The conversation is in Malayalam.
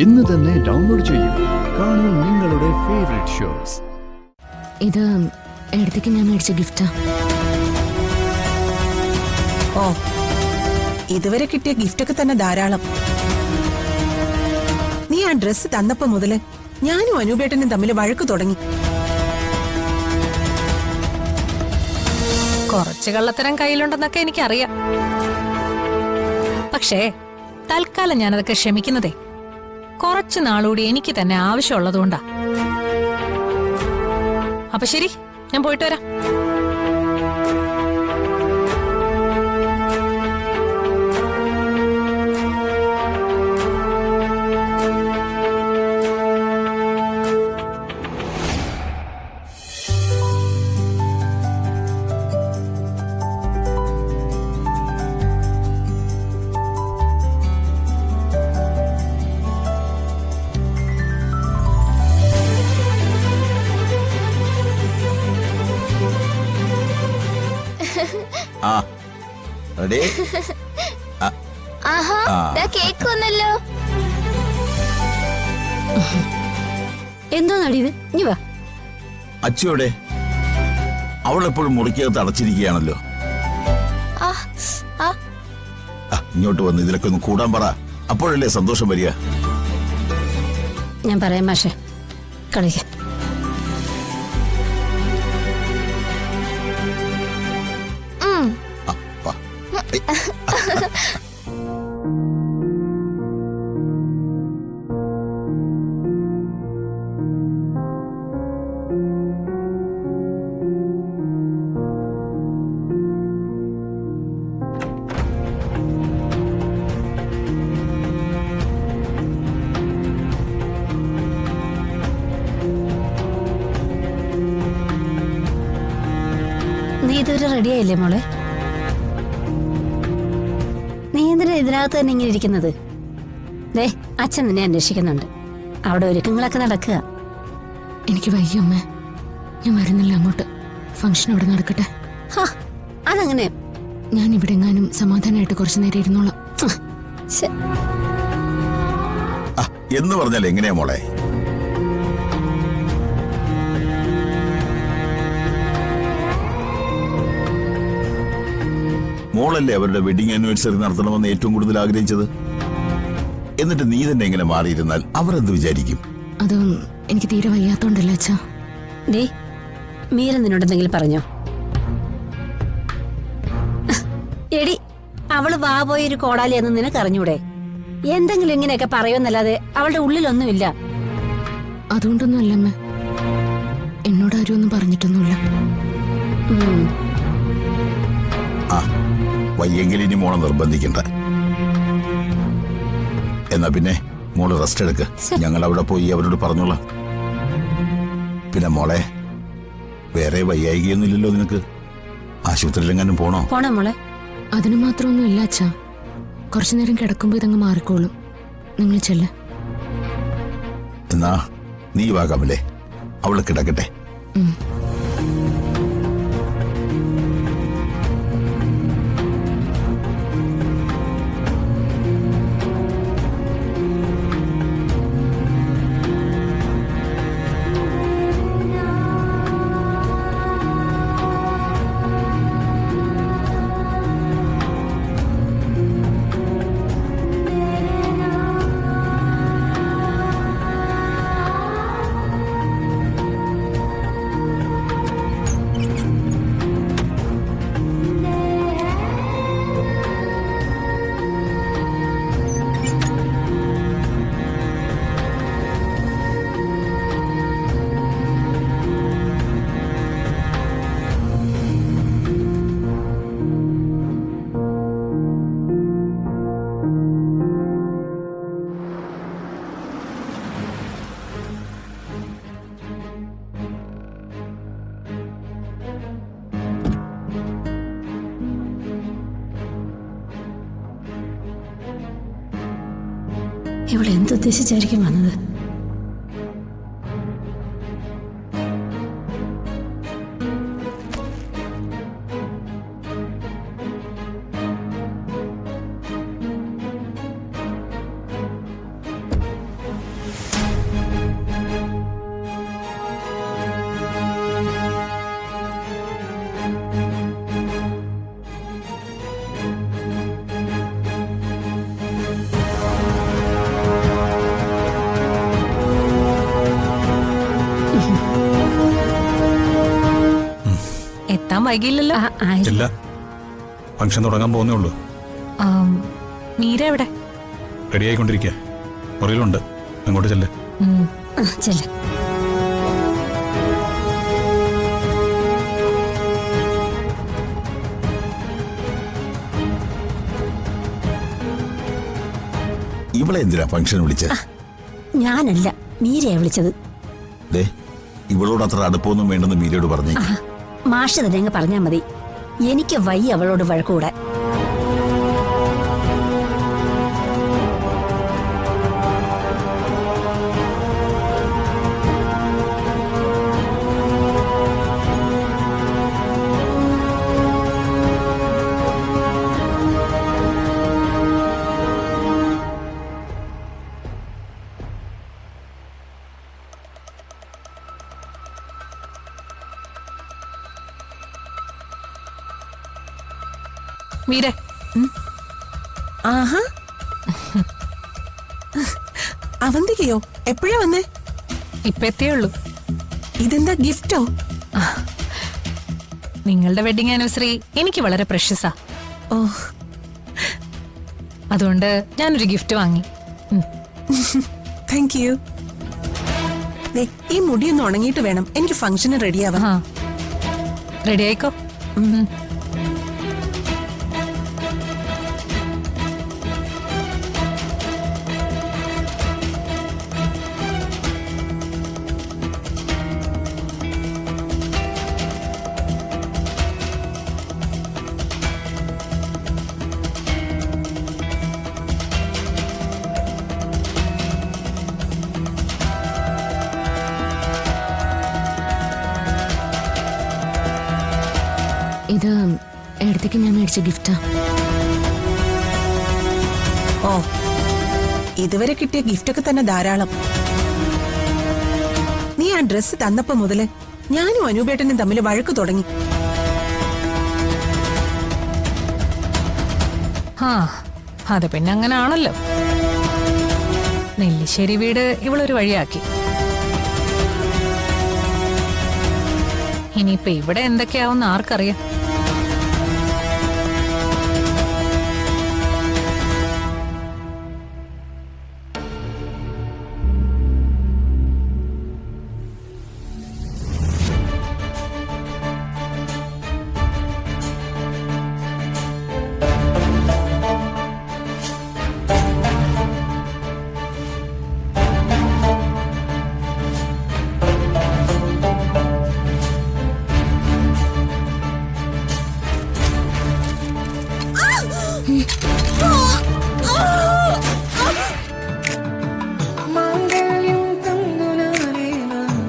ഇന്ന് തന്നെ ഡൗൺലോഡ് ചെയ്യൂ. കാണൂ നിങ്ങളുടെ ഫേവറേറ്റ് ഷോസ്. ഇത് എടുത്തേക്ക് ഞാൻ മേടിച്ച ഗിഫ്റ്റാ. ഓ, ഇതുവരെ കിട്ടിയ ഗിഫ്റ്റൊക്കെ തന്നെ ധാരാളം. നീ ആ ഡ്രസ്സ് തന്നപ്പോ മുതല് ഞാനും അനൂപേട്ടനും തമ്മിൽ വഴക്ക് തുടങ്ങി. കുറച്ച് കള്ളത്തരം കയ്യിലുണ്ടെന്നൊക്കെ എനിക്കറിയാം. പക്ഷേ തൽക്കാലം ഞാനതൊക്കെ ക്ഷമിക്കുന്നതേ കുറച്ചു നാളുകൂടി എനിക്ക് തന്നെ ആവശ്യമുള്ളതുകൊണ്ടാ. അപ്പൊ ശരി, ഞാൻ പോയിട്ട് വരാം. കേക്ക് വന്നല്ലോ. എന്തോ നടിയത്? ഇനി വാ. അച്ചുവിടെ അവളെപ്പോഴും മുറിക്കകത്ത് അടച്ചിരിക്കുകയാണല്ലോ. ഇങ്ങോട്ട് വന്ന് ഇതിലൊക്കെ ഒന്ന് കൂടാൻ പറ, അപ്പോഴല്ലേ സന്തോഷം വരിക. ഞാൻ പറയാം മാഷെ, കളിക്ക. നീ ഇതുവരെ റെഡിയായില്ലേ മോളെ? നീ എന്തിനാ ഇതിനകത്ത് തന്നെ ഇങ്ങനെ ഇരിക്കുന്നത്? ദേ, അച്ഛൻ നിന്നെ അന്വേഷിക്കുന്നുണ്ട്. അവിടെ ഒരുക്കങ്ങളൊക്കെ നടക്കുക. എനിക്ക് വയ്യ അമ്മ, ഞാൻ വരുന്നില്ല അങ്ങോട്ട്. ഫംഗ്ഷൻ അവിടെ നടക്കട്ടെ. അതങ്ങനെ ഞാൻ ഇവിടെ എങ്ങാനും സമാധാനമായിട്ട് കുറച്ചു നേരം ഇരുന്നോളാം. എന്ന് പറഞ്ഞാൽ എങ്ങനെയാ മോളെ? മോളല്ലേ അവരുടെ വെഡിങ് ആനിവേഴ്സറി നടത്തണമെന്ന് ഏറ്റവും കൂടുതൽ ആഗ്രഹിച്ചത്. എന്നിട്ട് നീ തന്നെ എങ്ങനെ മാറിയിരുന്നാൽ അവരെന്ത് വിചാരിക്കും? അത് എനിക്ക് തീരെ വയ്യാത്തോണ്ടല്ല അച്ഛാ. ഡേ, മീര നിന്നോട് എന്തെങ്കിലും പറഞ്ഞോ? എടി, അവള് വാ പോയൊരു കോടാലിയെന്ന് നിനക്ക് അറിഞ്ഞൂടെ? എന്തെങ്കിലും ഇങ്ങനെയൊക്കെ പറയുമെന്നല്ലാതെ അവളുടെ ഉള്ളിലൊന്നുമില്ല. അതുകൊണ്ടൊന്നും അല്ലമ്മ, എന്നോട് ആരും ഒന്നും പറഞ്ഞിട്ടൊന്നുമില്ല. വയ്യെങ്കിൽ ഇനി മോളെ നിർബന്ധിക്കണ്ട. എന്നാ പിന്നെ മോള് റെസ്റ്റ് എടുക്ക്. ഞങ്ങൾ അവിടെ പോയി അവരോട് പറഞ്ഞോളാം. പിന്നെ മോളെ, വേറെ വയ്യായികയൊന്നുമില്ലല്ലോ നിനക്ക്? ആശുപത്രിയിലെങ്ങാനും പോണോ? പോണോ മോളെ? അതിന് മാത്രമൊന്നും ഇല്ല അച്ഛാ. കുറച്ചു നേരം കിടക്കുമ്പോ ഇതങ്ങ് മാറിക്കോളും. നിങ്ങൾ ചെല്ല. എന്നാ നീ വാ കമലേ, അവള് കിടക്കട്ടെ. ഇവിടെ എന്തുദ്ദേശിച്ചായിരിക്കും വന്നത്? വൈകിയില്ലല്ലോ. ഇല്ല, ഫംഗ്ഷൻ തുടങ്ങാൻ പോകുന്നേ ഉള്ളൂ. മീര എവിടെ? റെഡി ആയിക്കൊണ്ടിരിക്കുക, പുറയിലുണ്ട്. അങ്ങോട്ട് ചെല്ലേ. ചെല്ലേ. ഇവളെ എന്തിനാ ഫംഗ്ഷൻ വിളിച്ചത്? ഞാനല്ല, മീരയാ വിളിച്ചത്. ദേ, ഇവളോട് അത്ര അടുപ്പമൊന്നും വേണ്ടെന്ന് മീരയോട് പറഞ്ഞേ. മാഷ് തന്നെ അങ്ങ് പറഞ്ഞാ മതി. എനിക്ക് വയ്യ അവളോട് വഴക്കൂടാൻ. മീര, ആഹാ, അവന്തികയോ? എപ്പോഴാ വന്നേ? ഇപ്പൊ എത്തിയേ ഉള്ളൂ. ഇതെന്താ ഗിഫ്റ്റോ? നിങ്ങളുടെ വെഡിങ് ആനിവേഴ്സറി എനിക്ക് വളരെ പ്രഷ്യസാ. ഓ, അതുകൊണ്ട് ഞാനൊരു ഗിഫ്റ്റ് വാങ്ങി. Thank you. ഈ മുടിയൊന്ന് ഉണങ്ങിയിട്ട് വേണം എനിക്ക് ഫംഗ്ഷന് റെഡിയാവാൻ. റെഡി ആയിക്കോ. ഇത് എടുത്തേക്ക് ഞാൻ മേടിച്ച ഗിഫ്റ്റാ. ഓ, ഇതുവരെ കിട്ടിയ ഗിഫ്റ്റൊക്കെ തന്നെ ധാരാളം. നീ ആ ഡ്രസ്സ് തന്നപ്പോ മുതല് ഞാനും അനൂപേട്ടനും തമ്മിൽ വഴക്ക് തുടങ്ങി. അത് പിന്നെ അങ്ങനെ ആണല്ലോ. നെല്ലിശ്ശേരി വീട് ഇവളൊരു വഴിയാക്കി. ഇനിയിപ്പൊ ഇവിടെ എന്തൊക്കെയാവുന്ന ആർക്കറിയാം.